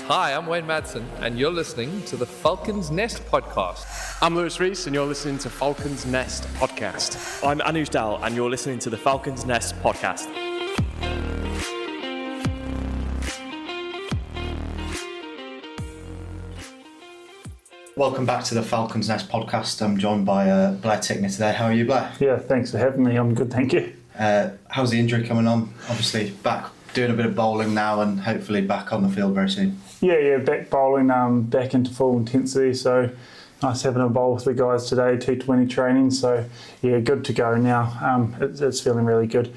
Hi, I'm Wayne Madsen, and you're listening to the Falcons Nest podcast. I'm Lewis Rees, and you're listening to Falcons Nest podcast. I'm Anuj Dal, and you're listening to the Falcons Nest podcast. Welcome back to the Falcons Nest podcast. I'm joined by Blair Tickner today. How are you, Blair? Yeah, thanks for having me. I'm good, thank you. How's the injury coming on? Obviously back doing a bit of bowling now and hopefully back on the field very soon. Yeah, back bowling, back into full intensity. So nice having a bowl with the guys today, T20 training. So yeah, good to go now. It's feeling really good.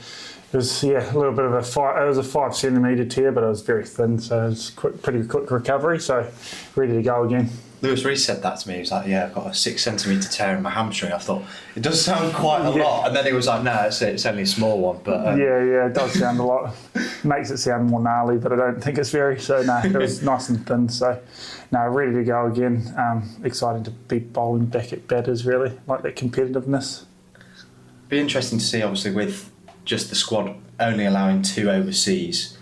It was a little bit of a 5 centimetre tear, but it was very thin, so it's pretty quick recovery. So ready to go again. Lewis Rees said that to me. He was like, "Yeah, I've got a 6 centimetre tear in my hamstring." I thought it does sound quite a lot, and then he was like, "No, it's only a small one." But yeah, it does sound a lot. Makes it sound more gnarly, but I don't think it's very. So no, it was nice and thin. So no, ready to go again. Excited to be bowling back at batters. Really like that competitiveness. Be interesting to see, obviously, with just the squad only allowing 2 overseas.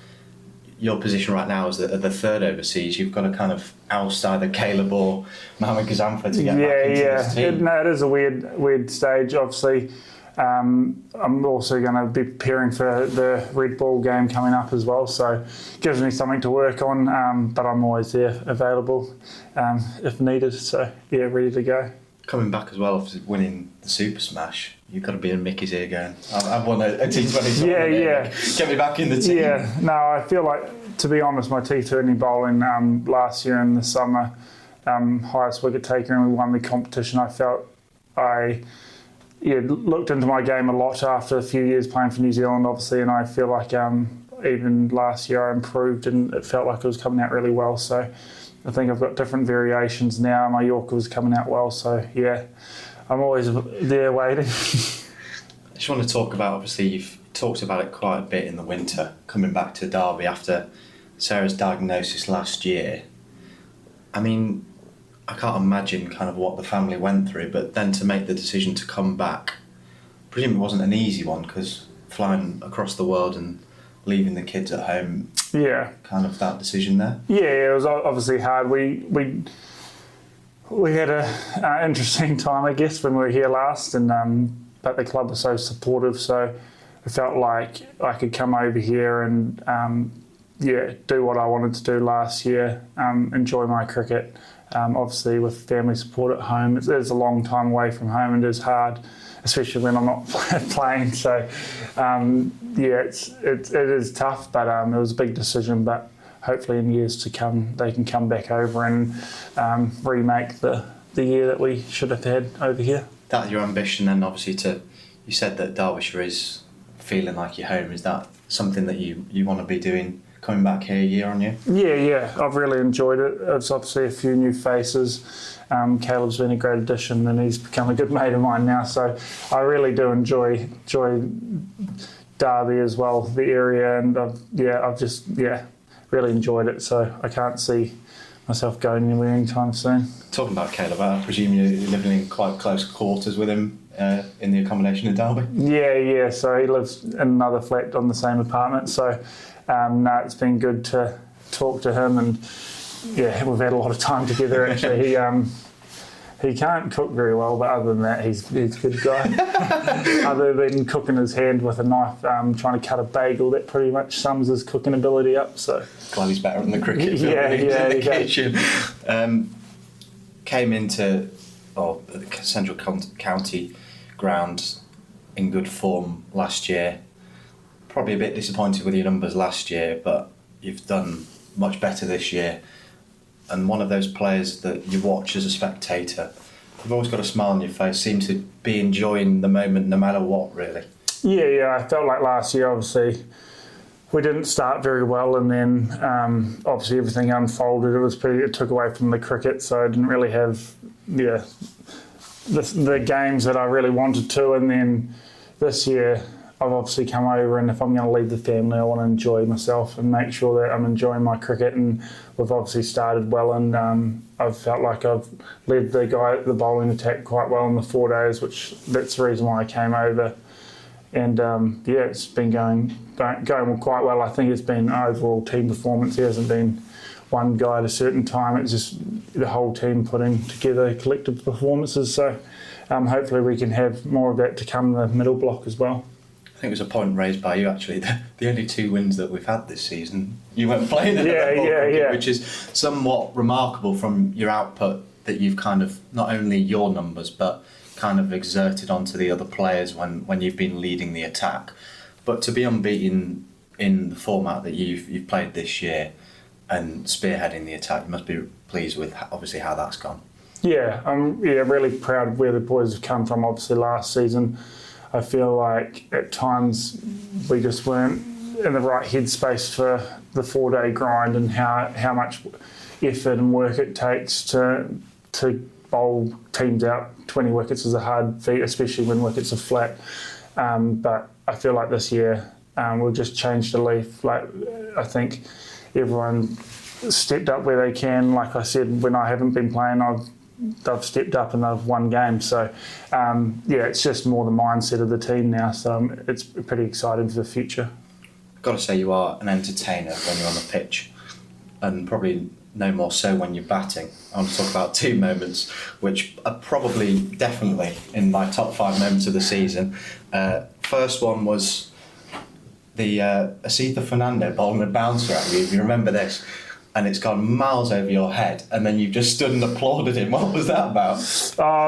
Your position right now is the third overseas. You've got to kind of oust either Caleb or Mohamed Gazanfar to get back into this team. It is a weird stage. Obviously, I'm also going to be preparing for the red ball game coming up as well. So it gives me something to work on. But I'm always there, available if needed. So yeah, ready to go. Coming back as well, obviously winning the Super Smash, you've got to be in Mickey's ear going, I've won a T20. Yeah. Get me back in the team. Yeah, no, I feel like, to be honest, my T20 bowling last year in the summer, highest wicket taker, and we won the competition. I felt I looked into my game a lot after a few years playing for New Zealand, obviously, and I feel like even last year I improved and it felt like it was coming out really well. So I think I've got different variations now. My Yorker was coming out well, so yeah, I'm always there waiting. I just want to talk about, obviously, you've talked about it quite a bit in the winter, coming back to Derby after Sarah's diagnosis last year. I mean, I can't imagine kind of what the family went through, but then to make the decision to come back, I presume it wasn't an easy one, because flying across the world and leaving the kids at home, kind of that decision there. Yeah, it was obviously hard. We had an interesting time, I guess, when we were here last, and but the club was so supportive, so I felt like I could come over here and do what I wanted to do last year, enjoy my cricket. Obviously with family support at home, it's a long time away from home and it is hard, especially when I'm not playing. So it is tough, but it was a big decision. But hopefully in years to come they can come back over and remake the year that we should have had over here. That's your ambition, then, obviously, you said that Derbyshire is feeling like your home. Is that something that you want to be doing, coming back here year on year? Yeah, I've really enjoyed it. It's obviously a few new faces. Caleb's been a great addition and he's become a good mate of mine now, so I really do enjoy Derby as well, the area, and I've just really enjoyed it, so I can't see myself going anywhere anytime soon. Talking about Caleb, I presume you're living in quite close quarters with him in the accommodation in Derby? Yeah, so he lives in another flat on the same apartment, so it's been good to talk to him, and we've had a lot of time together actually. He can't cook very well, but other than that, he's a good guy. Other than cooking his hand with a knife, trying to cut a bagel, that pretty much sums his cooking ability up. So glad he's better than the cricket field in the kitchen. Came into the Central County ground in good form last year. Probably a bit disappointed with your numbers last year, but you've done much better this year. And one of those players that you watch as a spectator, you've always got a smile on your face, seem to be enjoying the moment no matter what, really. Yeah, I felt like last year, obviously, we didn't start very well, and then obviously everything unfolded. It took away from the cricket, so I didn't really have the games that I really wanted to. And then this year, I've obviously come over, and if I'm going to leave the family, I want to enjoy myself and make sure that I'm enjoying my cricket. And we've obviously started well, and I've felt like I've led the bowling attack quite well in the 4 days, that's the reason why I came over. And it's been going quite well. I think it's been overall team performance. It hasn't been one guy at a certain time. It's just the whole team putting together collective performances. So hopefully we can have more of that to come in the middle block as well. I think it was a point raised by you actually. The only 2 wins that we've had this season, you weren't playing in cricket, which is somewhat remarkable from your output, that you've kind of not only your numbers but kind of exerted onto the other players when you've been leading the attack. But to be unbeaten in the format that you've played this year and spearheading the attack, you must be pleased with obviously how that's gone. Yeah, I'm really proud of where the boys have come from. Obviously last season, I feel like at times we just weren't in the right headspace for the 4-day grind and how much effort and work it takes to bowl teams out. 20 wickets is a hard feat, especially when wickets are flat. But I feel like this year we'll just change the leaf. Like, I think everyone stepped up where they can. Like I said, when I haven't been playing, they've stepped up and they've won games. So, it's just more the mindset of the team now. So it's pretty exciting for the future. I've got to say, you are an entertainer when you're on the pitch, and probably no more so when you're batting. I want to talk about 2 moments which are probably definitely in my top 5 moments of the season. First one was the Asitha Fernando bowling a bouncer at you, if you remember this, and it's gone miles over your head, and then you just stood and applauded him. What was that about?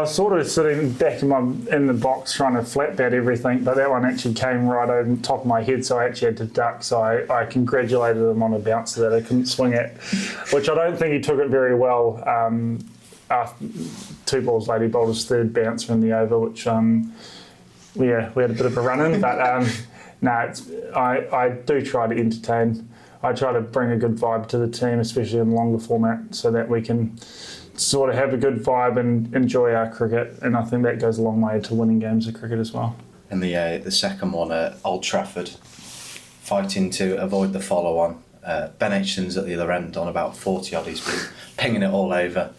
Sort of sitting back in the box trying to flat bat everything, but that one actually came right over the top of my head, so I actually had to duck. So I congratulated him on a bouncer that I couldn't swing it, which I don't think he took it very well. After 2 balls later, he bowled his 3rd bouncer in the over, which we had a bit of a run in, but I do try to entertain. I try to bring a good vibe to the team, especially in longer format, so that we can sort of have a good vibe and enjoy our cricket. And I think that goes a long way to winning games of cricket as well. And the second one at Old Trafford, fighting to avoid the follow-on. Ben Aitchison's at the other end on about 40 odd. He's been pinging it all over.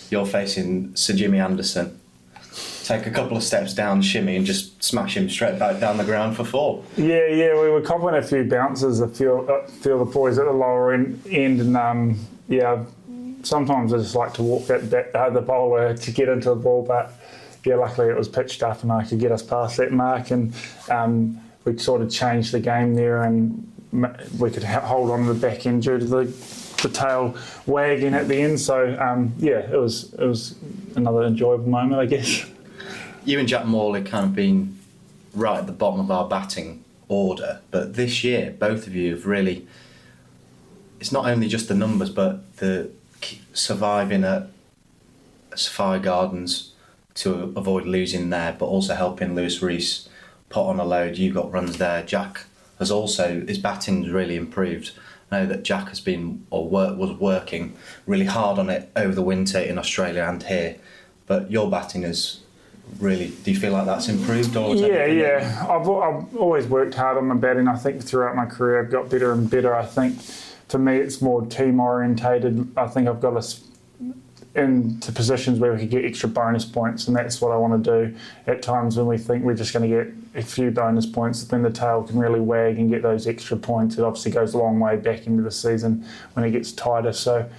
You're facing Sir Jimmy Anderson. Take a couple of steps down, shimmy, and just smash him straight back down the ground for 4. Yeah, we were copping a few bounces, a few of the boys at the lower end, and sometimes I just like to walk the bowler to get into the ball, but luckily it was pitched up and I could get us past that mark, and we sort of changed the game there, and we could hold on to the back end due to the tail wagging at the end. So it was another enjoyable moment, I guess. You and Jack Morley kind of been right at the bottom of our batting order, but this year both of you have really, it's not only just the numbers but the surviving at Sapphire Gardens to avoid losing there, but also helping Lewis Rees put on a load. You got runs there. Jack has also, his batting's really improved. I know that Jack has been was working really hard on it over the winter in Australia and here, but your batting is really, do you feel like that's improved? Or I've always worked hard on my batting. I think throughout my career I've got better and better. I think for me it's more team orientated. I think I've got us into positions where we could get extra bonus points, and that's what I want to do. At times when we think we're just going to get a few bonus points, then the tail can really wag and get those extra points. It obviously goes a long way back into the season when it gets tighter. So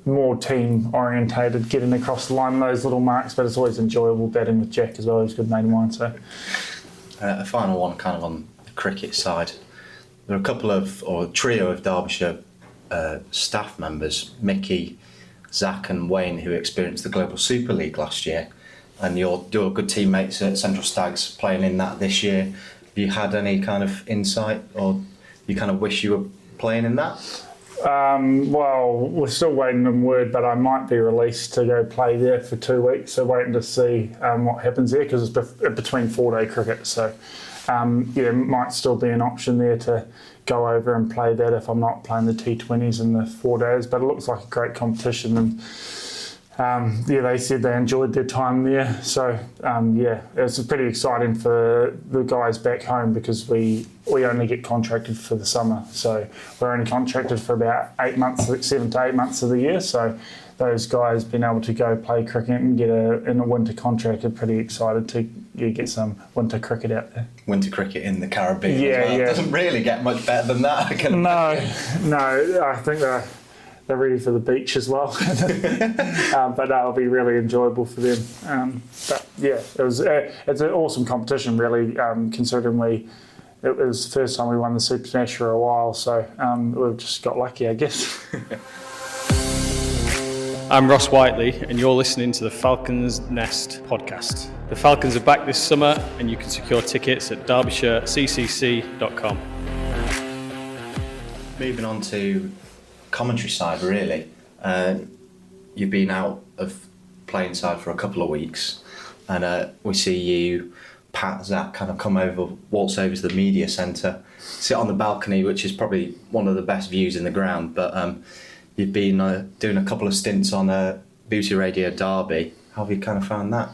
more team orientated, getting across the line, those little marks, but it's always enjoyable batting with Jack as well. He's a good mate of mine. So a final one kind of on the cricket side. There are a trio of Derbyshire staff members, Mickey, Zach and Wayne, who experienced the Global Super League last year, and your good teammates at Central Stags playing in that this year. Have you had any kind of insight, or you kind of wish you were playing in that? Well, we're still waiting on word, but I might be released to go play there for 2 weeks, so waiting to see what happens there, because it's between 4-day cricket, so it might still be an option there to go over and play that if I'm not playing the T20s in the 4 days. But it looks like a great competition, and they said they enjoyed their time there. So it's pretty exciting for the guys back home because we only get contracted for the summer. So we're only contracted for about 7 to 8 months of the year. So those guys being able to go play cricket and get in a winter contract are pretty excited to get some winter cricket out there. Winter cricket in the Caribbean as Yeah, well. yeah. It doesn't really get much better than that. No, I think they're ready for the beach as well. But that'll be really enjoyable for them. But yeah, it's an awesome competition really, considering it was the first time we won the Super Smash for a while, so we've just got lucky, I guess. I'm Ross Whiteley, and you're listening to the Falcons Nest podcast. The Falcons are back this summer, and you can secure tickets at derbyshireccc.com. Moving on to commentary side, really. You've been out of playing side for a couple of weeks, and we see you, Pat, Zach, kind of come over, waltz over to the media centre, sit on the balcony, which is probably one of the best views in the ground, but you've been doing a couple of stints on Beauty Radio Derby. How have you kind of found that?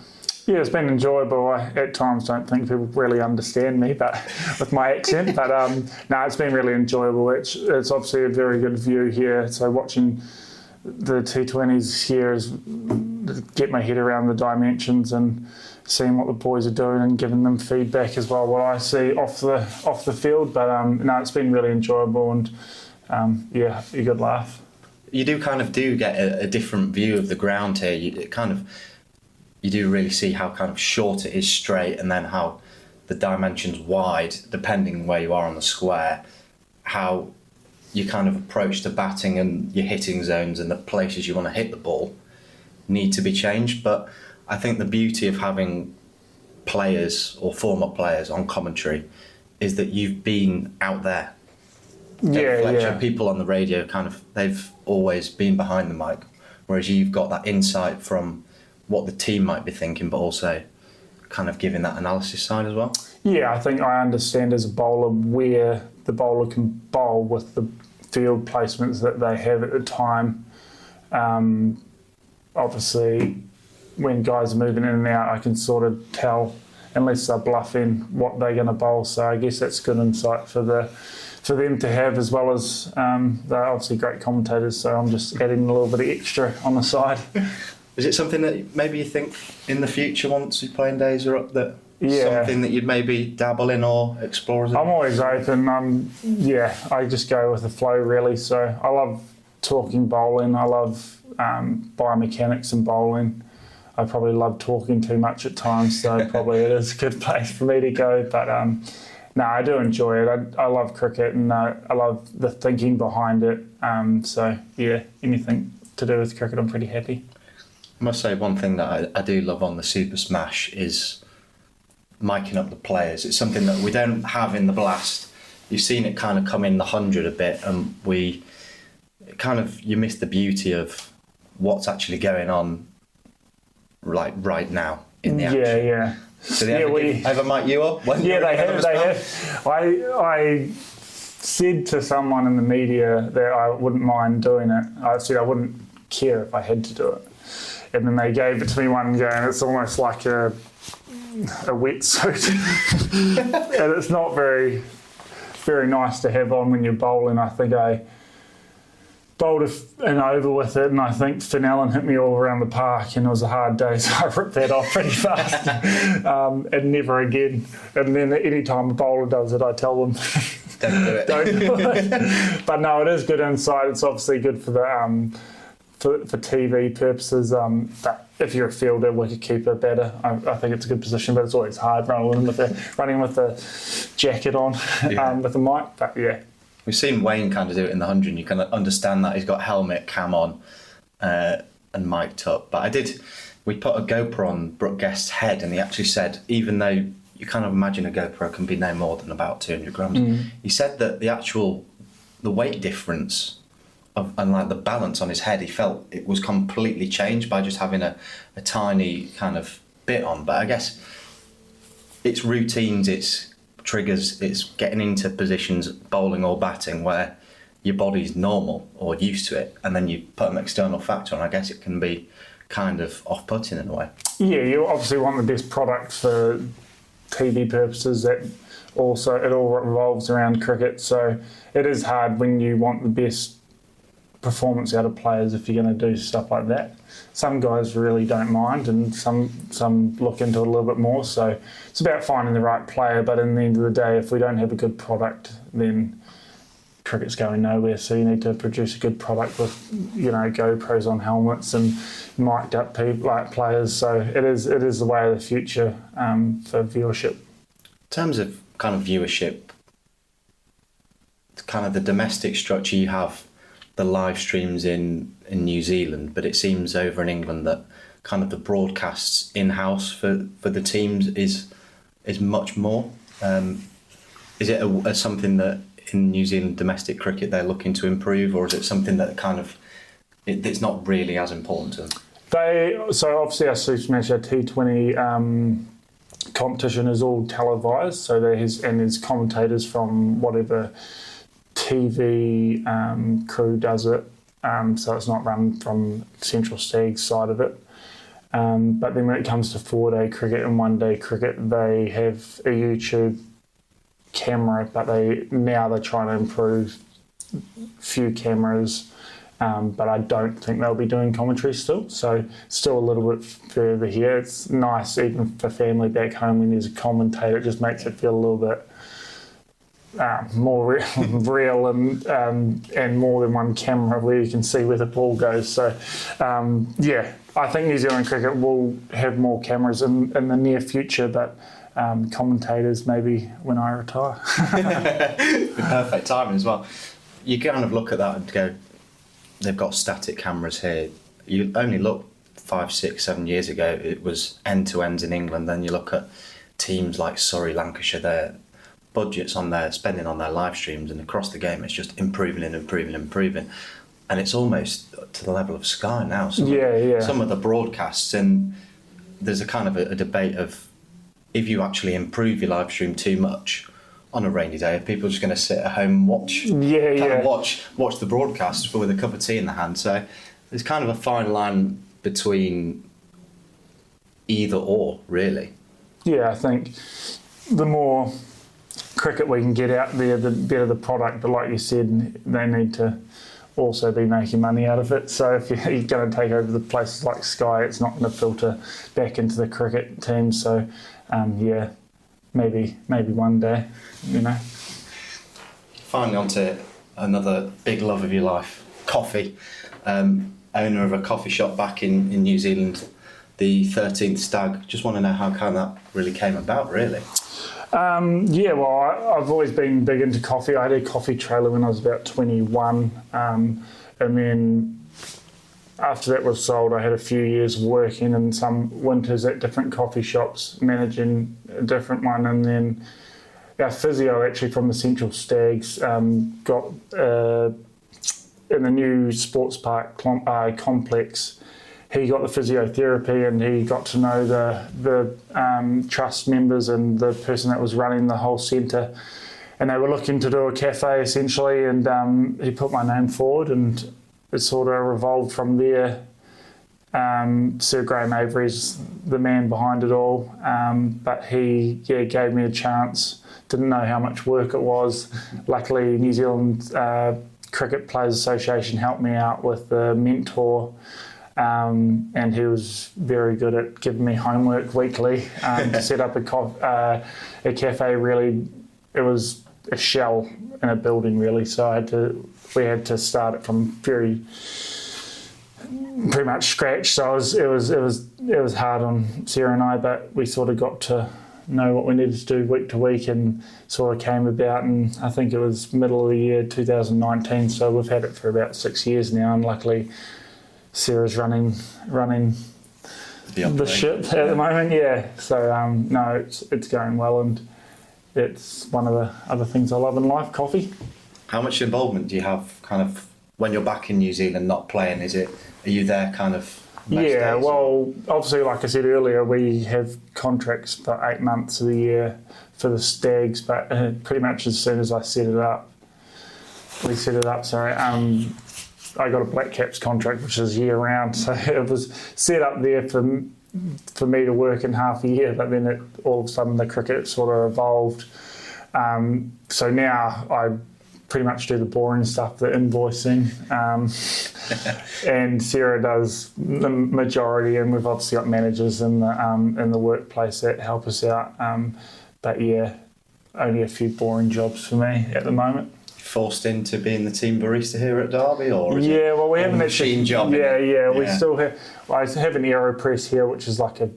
Yeah, it's been enjoyable. I at times don't think people really understand me, but with my accent. But it's been really enjoyable. It's obviously a very good view here. So watching the T20s here is get my head around the dimensions and seeing what the boys are doing and giving them feedback as well. What I see off the field. But it's been really enjoyable and a good laugh. You do get a different view of the ground here. You do really see how kind of short it is straight and then how the dimensions wide, depending where you are on the square, how you kind of approach the batting and your hitting zones and the places you want to hit the ball need to be changed. But I think the beauty of having players or former players on commentary is that you've been out there. Yeah. People on the radio they've always been behind the mic, whereas you've got that insight from what the team might be thinking, but also kind of giving that analysis side as well. Yeah, I think I understand as a bowler where the bowler can bowl with the field placements that they have at the time. Obviously, when guys are moving in and out, I can sort of tell, unless they're bluffing, what they're going to bowl. So I guess that's good insight for them to have, as well as they're obviously great commentators, so I'm just adding a little bit of extra on the side. Is it something that maybe you think in the future, once your playing days are up, that something that you'd maybe dabble in or explore? I'm always open. I just go with the flow, really. So I love talking bowling. I love biomechanics and bowling. I probably love talking too much at times, so probably it is a good place for me to go. But I do enjoy it. I love cricket and I love the thinking behind it. Anything to do with cricket, I'm pretty happy. I must say one thing that I do love on the Super Smash is miking up the players. It's something that we don't have in the Blast. You've seen it kind of come in the 100 a bit, and you miss the beauty of what's actually going on right now in the action. Yeah. So they ever mic you up? They have. I said to someone in the media that I wouldn't mind doing it. I said I wouldn't care if I had to do it. And then they gave it to me one day, and it's almost like a wetsuit. And it's not very, very nice to have on when you're bowling. I think I bowled an over with it, and I think Fennellen hit me all around the park, and it was a hard day, so I ripped that off pretty fast. And never again. And then any time a bowler does it, I tell them, don't do it. Don't do it. But no, it is good insight. It's obviously good for the for TV purposes. But if you're a fielder, wicket-keeper, batter, I think it's a good position, but it's always hard running with the jacket on with the mic. But yeah. We've seen Wayne kind of do it in the 100, and you can understand that. He's got helmet, cam on, and mic'd up. But we put a GoPro on Brooke Guest's head, and he actually said, even though you kind of imagine a GoPro can be no more than about 200 grams, he said that the weight difference and like the balance on his head, he felt it was completely changed by just having a tiny kind of bit on. But I guess it's routines, it's triggers, it's getting into positions, bowling or batting, where your body's normal or used to it, and then you put an external factor on. I guess it can be kind of off-putting in a way. Yeah, you obviously want the best product for TV purposes. That also, it all revolves around cricket, so it is hard when you want the best performance out of players if you're going to do stuff like that. Some guys really don't mind, and some look into it a little bit more. So it's about finding the right player. But in the end of the day, if we don't have a good product, then cricket's going nowhere. So you need to produce a good product with, GoPros on helmets and mic'd up people like players. So it is the way of the future for viewership. In terms of kind of viewership, kind of the domestic structure, you have the live streams in New Zealand, but it seems over in England that kind of the broadcasts in-house for the teams is much more. Is it something that in New Zealand domestic cricket they're looking to improve, or is it something that kind of it's not really as important to them? So obviously our Super Smash, our T20 competition is all televised, so there's commentators from whatever TV crew does it, so it's not run from Central Stags side of it. But then when it comes to 4-day cricket and 1-day cricket, they have a YouTube camera, but they're trying to improve few cameras, but I don't think they'll be doing commentary still. So still a little bit further here. It's nice even for family back home when there's a commentator. It just makes it feel a little bit more real and more than one camera where you can see where the ball goes. So I think New Zealand cricket will have more cameras in the near future, but commentators maybe when I retire. The perfect timing as well. You kind of look at that and go, they've got static cameras here. You only look 5, 6, 7 years ago, it was end-to-ends in England. Then you look at teams like Surrey, Lancashire, their budgets on their spending on their live streams, and across the game it's just improving and improving and improving, and it's almost to the level of Sky now. Some of the broadcasts, and there's a kind of a debate of if you actually improve your live stream too much on a rainy day, if people are just going to sit at home and watch the broadcast with a cup of tea in the hand. So there's kind of a fine line between either or, really. Yeah, I think the more cricket we can get out there, the better the product. But like you said, they need to also be making money out of it. So if you're going to take over the places like Sky, it's not going to filter back into the cricket team. So maybe one day, Finally, on to another big love of your life, coffee. Owner of a coffee shop back in New Zealand, the 13th Stag. Just want to know how that really came about, really. I've always been big into coffee. I had a coffee trailer when I was about 21, and then after that was sold, I had a few years working in some winters at different coffee shops, managing a different one, and then our physio actually from the Central Stags got in the new sports park complex. He got the physiotherapy, and he got to know the trust members and the person that was running the whole centre, and they were looking to do a cafe essentially, and he put my name forward, and it sort of revolved from there. Sir Graham Avery's the man behind it all, but he gave me a chance. Didn't know how much work it was. Luckily, New Zealand Cricket Players Association helped me out with the mentor. And he was very good at giving me homework weekly to set up a cafe. Really, it was a shell in a building, really. So we had to start it from pretty much scratch. So it was hard on Sarah and I, but we sort of got to know what we needed to do week to week, and sort of came about. And I think it was middle of the year 2019. So we've had it for about 6 years now, and luckily Sarah's running the ship at the moment, So no, it's going well, and it's one of the other things I love in life, coffee. How much involvement do you have, kind of, when you're back in New Zealand, not playing? Are you there, kind of? Most days? Well, obviously, like I said earlier, we have contracts for 8 months of the year for the Stags, but pretty much as soon as we set it up. I got a Black Caps contract, which is year round, so it was set up there for me to work in half a year, but then all of a sudden the cricket sort of evolved. So now I pretty much do the boring stuff, the invoicing, and Sarah does the majority, and we've obviously got managers in the workplace that help us out. But yeah, only a few boring jobs for me at the moment. Forced into being the team barista here at Derby, or is yeah, well, we have a an machine job? Yeah, we still have. I have an AeroPress here, which is like a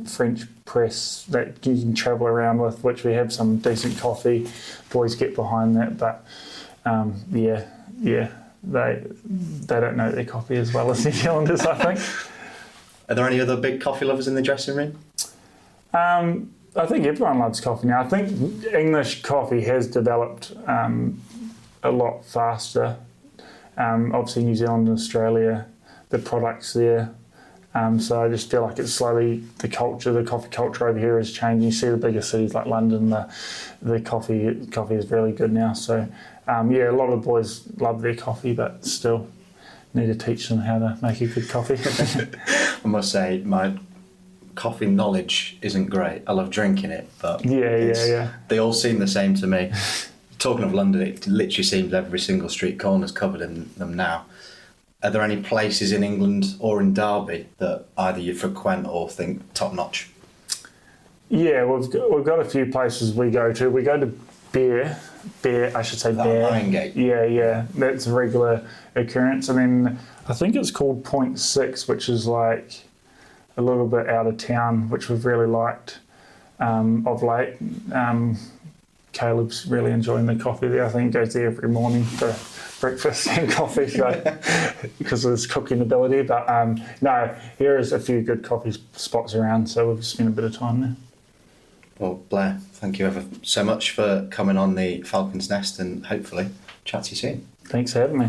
French press that you can travel around with, which we have some decent coffee. Boys get behind that, but they don't know their coffee as well as New Zealanders, I think. Are there any other big coffee lovers in the dressing room? I think everyone loves coffee now. I think English coffee has developed a lot faster. Obviously, New Zealand and Australia, the products there. So I just feel like it's slowly the coffee culture over here is changing. You see the bigger cities like London, the coffee is really good now. So a lot of the boys love their coffee, but still need to teach them how to make a good coffee. I must say, my coffee knowledge isn't great. I love drinking it, but they all seem the same to me. Talking of London, it literally seems every single street corner's covered in them now. Are there any places in England or in Derby that either you frequent or think top notch? Yeah, we've got a few places we go to. We go to Bear. Iron Yeah, that's a regular occurrence. And then I think it's called Point 6, which is like a little bit out of town, which we've really liked of late. Caleb's really enjoying the coffee there. I think he goes there every morning for breakfast and coffee, so because of his cooking ability. But no, here is a few good coffee spots around, so we've spent a bit of time there. Well, Blair, thank you ever so much for coming on the Falcons Nest, and hopefully chat to you soon. Thanks for having me.